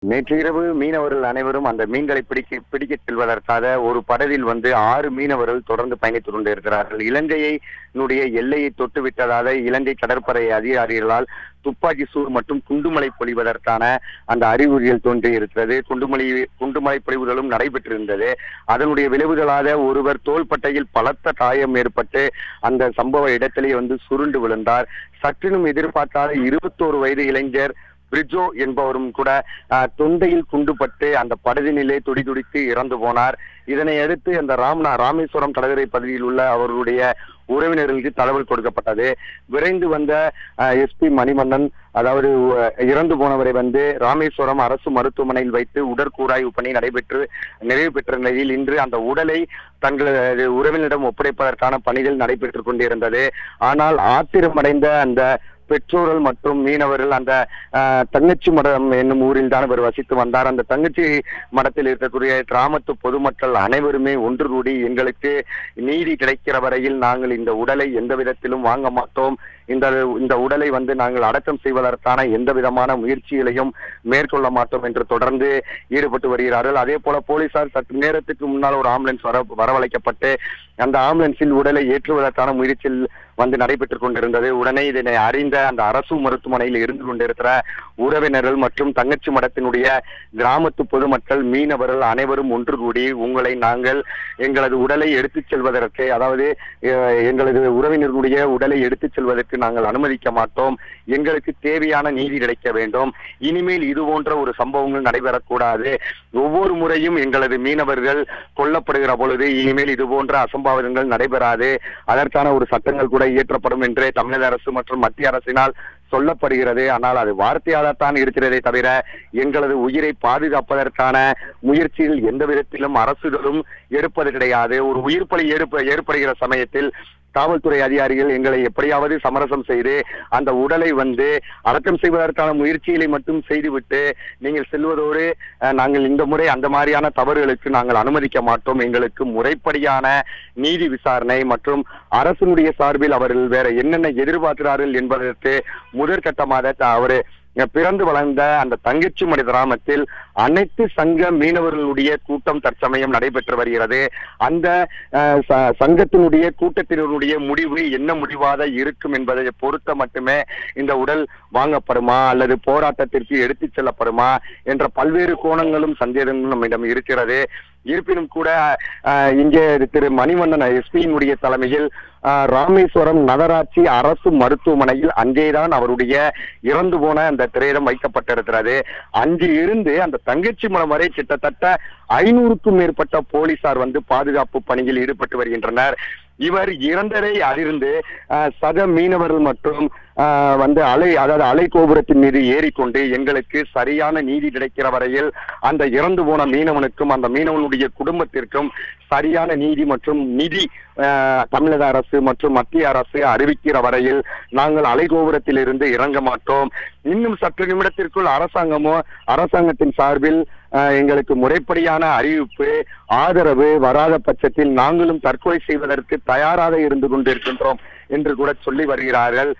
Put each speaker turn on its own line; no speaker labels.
நேற்று இரவு மீனவர்கள் அனைவரும் அந்த மீன்களை பிடிக்க செல்வதற்காக ஒரு படகில் 6 மீனவர்கள் தொடர்ந்து பயணித்துக் கொண்டிருக்கிறார்கள். இலங்கையினுடைய எல்லையை தொட்டு விட்டதாக இலங்கை கடற்படை அதிகாரிகளால் துப்பாக்கி சூடு மற்றும் குண்டுமலை பொழிவதற்கான அந்த அறிகுறிகள் தோன்றியிருக்கிறது. குண்டுமலை பொழிவுகளும் நடைபெற்றிருந்தது. அதனுடைய விளைவுகளாக ஒருவர் தோள்பட்டையில் பலத்த காயம் ஏற்பட்டு அந்த சம்பவ இடத்திலே சுருண்டு விழுந்தார். சற்றினும் எதிர்பார்க்காத 21 வயது இளைஞர் பிரிஜோ என்பவரும் கூட தொண்டையில் குண்டுபட்டு அந்த படகினிலே துடிதுடித்து இறந்து போனார். இதனை அடுத்து அந்த ராமேஸ்வரம் கடற்கரை பகுதியில் உள்ள அவர்களுடைய உறவினர்களுக்கு தகவல் கொடுக்கப்பட்டது. விரைந்து வந்த எஸ்பி மணிவண்ணன் அதாவது இறந்து போனவரை ராமேஸ்வரம் அரசு மருத்துவமனையில் வைத்து உடற்கூராய்வு பணி நிறைவு பெற்ற நிலையில் இன்று அந்த உடலை தங்களது உறவினரிடம் ஒப்படைப்பதற்கான பணிகள் நடைபெற்றுக் கொண்டிருந்தது. ஆனால் ஆத்திரமடைந்த அந்த பெற்றோர்கள் மற்றும் மீனவர்கள் அந்த தங்கச்சி மடம் என்னும் ஊரில் தான் இவர் வசித்து வந்தார். அந்த தங்கச்சி மடத்தில் இருக்கக்கூடிய கிராமத்து பொதுமக்கள் அனைவருமே ஒன்று கூடி எங்களுக்கு நீதி கிடைக்கிற வரையில் நாங்கள் இந்த உடலை எந்த விதத்திலும் வாங்க மாட்டோம், இந்த உடலை நாங்கள் அடக்கம் செய்வதற்கான எந்த விதமான முயற்சிகளையும் மேற்கொள்ள மாட்டோம் என்று தொடர்ந்து ஈடுபட்டு வருகிறார்கள். அதே போல போலீசார் சற்று நேரத்துக்கு முன்னால் ஒரு ஆம்புலன்ஸ் வரவழைக்கப்பட்டு அந்த ஆம்புலன்ஸில் உடலை ஏற்றுவதற்கான முயற்சியில் நடைபெற்றுக் கொண்டிருந்தது. உடனே இதனை அறிந்த அந்த அரசு மருத்துவமனையில் இருந்து கொண்டிருக்கிற உறவினர்கள் மற்றும் தங்கச்சி மடத்தினுடைய கிராமத்து பொதுமக்கள் மீனவர்கள் அனைவரும் ஒன்று கூடி உங்களை நாங்கள் எங்களது உடலை எடுத்துச் செல்வதற்கு அதாவது எங்களது உறவினர்களுடைய உடலை எடுத்துச் செல்வதற்கு நாங்கள் அனுமதிக்க மாட்டோம், எங்களுக்கு தேவையான நீதி கிடைக்க வேண்டும், இனிமேல் இது போன்ற ஒரு சம்பவங்கள் நடைபெறக்கூடாது, ஒவ்வொரு முறையும் எங்களது மீனவர்கள் கொல்லப்படுகிற பொழுது இனிமேல் இது போன்ற அசம்பாவிதங்கள் நடைபெறாது, அதற்கான ஒரு சட்டங்கள் கூட இயற்றப்படும் என்று தமிழக அரசு மற்றும் மத்திய அரசினால் சொல்லப்படுகிறது. ஆனால் அது வார்த்தையாகத்தான் இருக்கிறதே தவிர எங்களது உயிரை பாதுகாப்பதற்கான முயற்சியில் எந்த விதத்திலும் அரசுகளும் எடுப்பது கிடையாது. ஒரு உயிர் பலி ஏற்படுகிற சமயத்தில் காவல்துறை அதிகாரிகள் எங்களை எப்படியாவது சமரசம் செய்து அந்த உடலை அடக்கம் செய்வதற்கான முயற்சிகளை மட்டும் செய்துவிட்டு நீங்கள் செல்வதோடு நாங்கள் இந்த முறை அந்த மாதிரியான தவறுகளுக்கு நாங்கள் அனுமதிக்க மாட்டோம், எங்களுக்கு முறைப்படியான நீதி விசாரணை மற்றும் அரசினுடைய சார்பில் அவர்கள் வேற என்னென்ன எதிர்பார்க்கிறார்கள் என்பதற்கு முதற்கட்டமாக அவர் பிறந்து வளர்ந்த அந்த தங்கச்சி மடை கிராமத்தில் அனைத்து சங்க மீனவர்களுடைய கூட்டம் தற்சமயம் நடைபெற்று வருகிறது. அந்த சங்கத்தினுடைய கூட்டத்தினுடைய முடிவு என்ன முடிவாக இருக்கும் என்பதை பொறுத்த மட்டுமே இந்த உடல் வாங்கப்படுமா அல்லது போராட்டத்திற்கு எடுத்துச் செல்லப்படுமா என்ற பல்வேறு கோணங்களும் சந்தேகங்களும் நம்மிடம் இருக்கிறது. இருப்பினும் கூட இங்கே திரு மணிவண்ணன் எஸ்பியினுடைய தலைமையில் ராமேஸ்வரம் நகராட்சி அரசு மருத்துவமனையில் அங்கேதான் அவருடைய இறந்து போன அந்த திரையிடம் வைக்கப்பட்டிருக்கிறது. அங்கு இருந்து அந்த தங்கச்சி மடம் வரை கிட்டத்தட்ட 500க்கும் மேற்பட்ட போலீசார் பாதுகாப்பு பணியில் ஈடுபட்டு வருகின்றனர். இவர் இறந்ததை அறிந்து சக மீனவர்கள் மற்றும் அலை கோபுரத்தின் மீது ஏறிக்கொண்டு எங்களுக்கு சரியான நீதி கிடைக்கிற வரையில் அந்த இறந்து போன மீனவனுக்கும் அந்த மீனவனுடைய குடும்பத்திற்கும் சரியான நீதி மற்றும் நிதி தமிழக அரசு மற்றும் மத்திய அரசு அறிவிக்கிற வரையில் நாங்கள் அலைகோபுரத்தில் இருந்து இறங்க மாட்டோம். இன்னும் சற்று நிமிடத்திற்குள் அரசாங்கத்தின் சார்பில் எங்களுக்கு முறைப்படியான அறிவிப்பு ஆதரவு வராத பட்சத்தில் நாங்களும் தற்கொலை செய்வதற்கு தயாராக இருந்து கொண்டிருக்கின்றோம் என்று கூட சொல்லி வருகிறார்கள்.